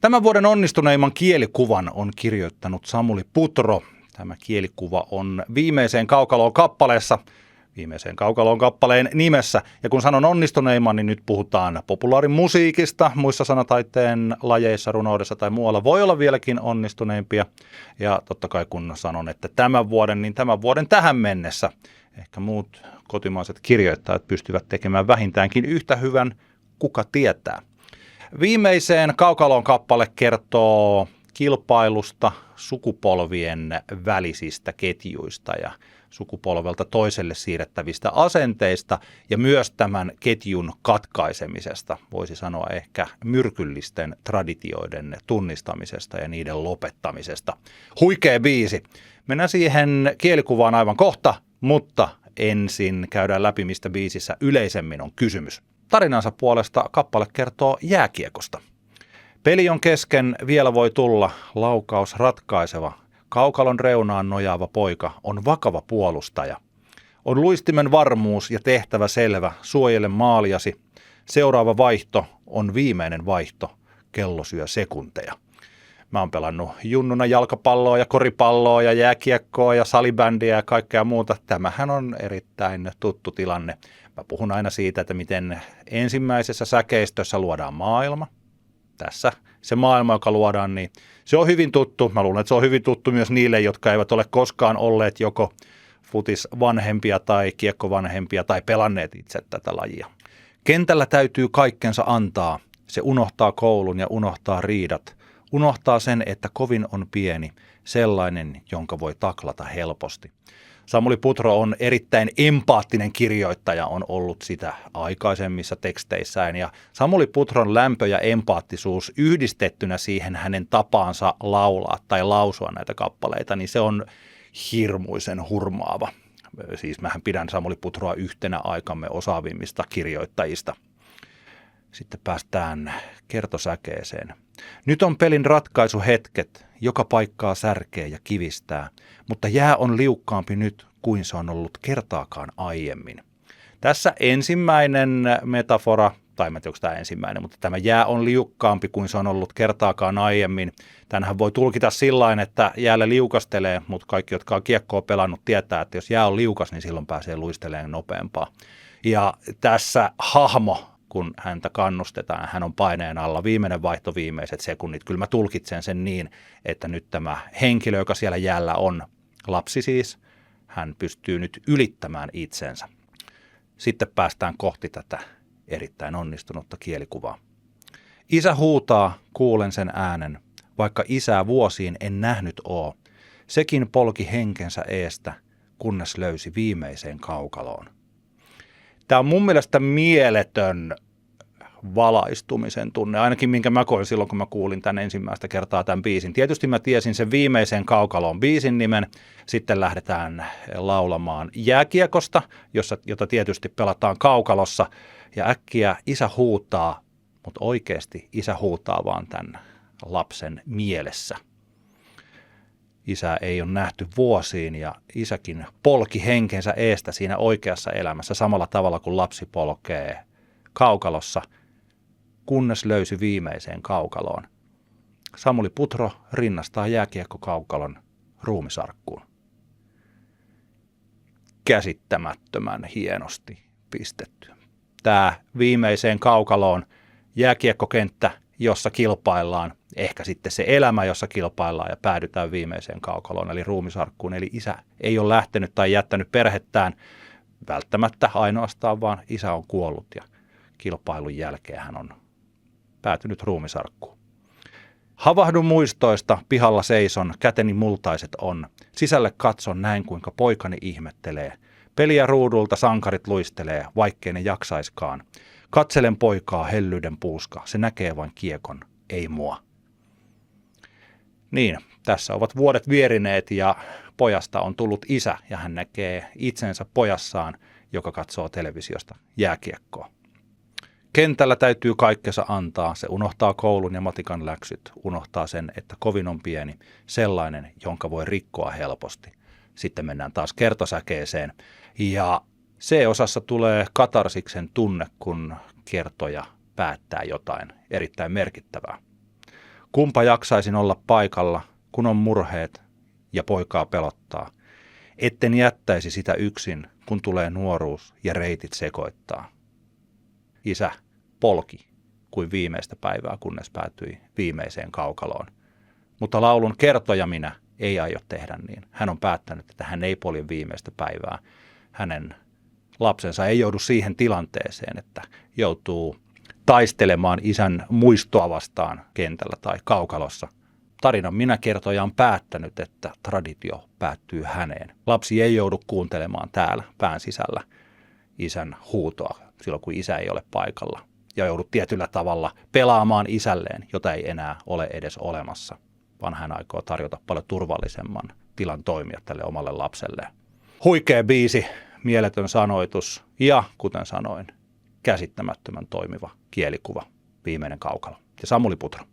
Tämän vuoden onnistuneimman kielikuvan on kirjoittanut Samuli Putro. Tämä kielikuva on Viimeiseen kaukaloon kappaleessa, Viimeiseen kaukaloon kappaleen nimessä. Ja kun sanon onnistuneimman, niin nyt puhutaan populaarimusiikista. Muissa sanataiteen lajeissa, runoudessa tai muualla voi olla vieläkin onnistuneimpia. Ja totta kai kun sanon, että tämän vuoden, niin tämän vuoden tähän mennessä ehkä muut kotimaiset kirjoittajat pystyvät tekemään vähintäänkin yhtä hyvän, kuka tietää. Viimeiseen kaukaloon kappale kertoo kilpailusta, sukupolvien välisistä ketjuista ja sukupolvelta toiselle siirrettävistä asenteista ja myös tämän ketjun katkaisemisesta, voisi sanoa ehkä myrkyllisten traditioiden tunnistamisesta ja niiden lopettamisesta. Huikea biisi. Mennään siihen kielikuvaan aivan kohta, mutta ensin käydään läpi, mistä biisissä yleisemmin on kysymys. Tarinansa puolesta kappale kertoo jääkiekosta. Peli on kesken, vielä voi tulla, laukaus ratkaiseva. Kaukalon reunaan nojaava poika on vakava puolustaja. On luistimen varmuus ja tehtävä selvä, suojele maaliasi. Seuraava vaihto on viimeinen vaihto, kello syö sekunteja. Mä oon pelannut junnuna jalkapalloa ja koripalloa ja jääkiekkoa ja salibändiä ja kaikkea muuta. Tämähän on erittäin tuttu tilanne. Mä puhun aina siitä, että miten ensimmäisessä säkeistössä luodaan maailma. Tässä se maailma, joka luodaan, niin se on hyvin tuttu. Mä luulen, että se on hyvin tuttu myös niille, jotka eivät ole koskaan olleet joko futisvanhempia tai kiekkovanhempia tai pelanneet itse tätä lajia. Kentällä täytyy kaikkensa antaa. Se unohtaa koulun ja unohtaa riidat. Unohtaa sen, että kovin on pieni, sellainen, jonka voi taklata helposti. Samuli Putro on erittäin empaattinen kirjoittaja, on ollut sitä aikaisemmissa teksteissään. Ja Samuli Putron lämpö ja empaattisuus yhdistettynä siihen hänen tapaansa laulaa tai lausua näitä kappaleita, niin se on hirmuisen hurmaava. Siis mähän pidän Samuli Putroa yhtenä aikamme osaavimmista kirjoittajista. Sitten päästään kertosäkeeseen. Nyt on pelin ratkaisuhetket, joka paikkaa särkee ja kivistää, mutta jää on liukkaampi nyt kuin se on ollut kertaakaan aiemmin. Tässä ensimmäinen metafora, tai en tiedä, onko tämä ensimmäinen, mutta tämä jää on liukkaampi kuin se on ollut kertaakaan aiemmin. Tänähän voi tulkita sillain, että jäällä liukastelee, mutta kaikki, jotka on kiekkoa pelannut, tietää, että jos jää on liukas, niin silloin pääsee luistelemaan nopeampaa. Ja tässä hahmo, kun häntä kannustetaan, hän on paineen alla, viimeinen vaihto, viimeiset sekunnit. Kyllä mä tulkitsen sen niin, että nyt tämä henkilö, joka siellä jäällä on, lapsi siis, hän pystyy nyt ylittämään itsensä. Sitten päästään kohti tätä erittäin onnistunutta kielikuvaa. Isä huutaa, kuulen sen äänen, vaikka isää vuosiin en nähnyt oo. Sekin polki henkensä eestä, kunnes löysi viimeiseen kaukaloon. Tämä on mun mielestä mieletön valaistumisen tunne, ainakin minkä mä koin silloin, kun mä kuulin tämän ensimmäistä kertaa tämän biisin. Tietysti mä tiesin sen Viimeiseen kaukaloon biisin nimen, sitten lähdetään laulamaan jääkiekosta, jota tietysti pelataan kaukalossa, ja äkkiä isä huutaa, mutta oikeasti isä huutaa vaan tämän lapsen mielessä. Isää ei ole nähty vuosiin ja isäkin polki henkensä eestä siinä oikeassa elämässä samalla tavalla kuin lapsi polkee kaukalossa, kunnes löysi viimeiseen kaukaloon. Samuli Putro rinnastaa jääkiekkokaukalon ruumisarkkuun. Käsittämättömän hienosti pistetty. Tämä Viimeiseen kaukaloon jääkiekkokenttä, jossa kilpaillaan, ehkä sitten se elämä, jossa kilpaillaan ja päädytään viimeiseen kaukaloon, eli ruumisarkkuun. Eli isä ei ole lähtenyt tai jättänyt perhettään välttämättä ainoastaan, vaan isä on kuollut ja kilpailun jälkeen hän on päätynyt ruumisarkkuun. Havahdun muistoista, pihalla seison, käteni multaiset on. Sisälle katson näin, kuinka poikani ihmettelee. Peliä ruudulta sankarit luistelee, vaikkei ne jaksaiskaan. Katselen poikaa hellyyden puuska, se näkee vain kiekon, ei mua. Niin, tässä ovat vuodet vierineet ja pojasta on tullut isä ja hän näkee itsensä pojassaan, joka katsoo televisiosta jääkiekkoa. Kentällä täytyy kaikkensa antaa, se unohtaa koulun ja matikan läksyt, unohtaa sen, että kovin on pieni, sellainen, jonka voi rikkoa helposti. Sitten mennään taas kertosäkeeseen ja C-osassa tulee katarsiksen tunne, kun kertoja päättää jotain erittäin merkittävää. Kumpa jaksaisin olla paikalla, kun on murheet ja poikaa pelottaa. Etten jättäisi sitä yksin, kun tulee nuoruus ja reitit sekoittaa. Isä polki kuin viimeistä päivää, kunnes päätyi viimeiseen kaukaloon. Mutta laulun kertoja minä ei aio tehdä niin. Hän on päättänyt, että hän ei polje viimeistä päivää. Hänen lapsensa ei joudu siihen tilanteeseen, että joutuu taistelemaan isän muistoa vastaan kentällä tai kaukalossa. Tarinan minä kertoja on päättänyt, että traditio päättyy häneen. Lapsi ei joudu kuuntelemaan täällä pään sisällä isän huutoa silloin, kun isä ei ole paikalla. Ja joudut tietyllä tavalla pelaamaan isälleen, jota ei enää ole edes olemassa, vaan hän aikoo tarjota paljon turvallisemman tilan toimia tälle omalle lapselleen. Huikea biisi, mieletön sanoitus ja, kuten sanoin, käsittämättömän toimiva kielikuva, viimeinen kaukalo. Ja Samuli Putro.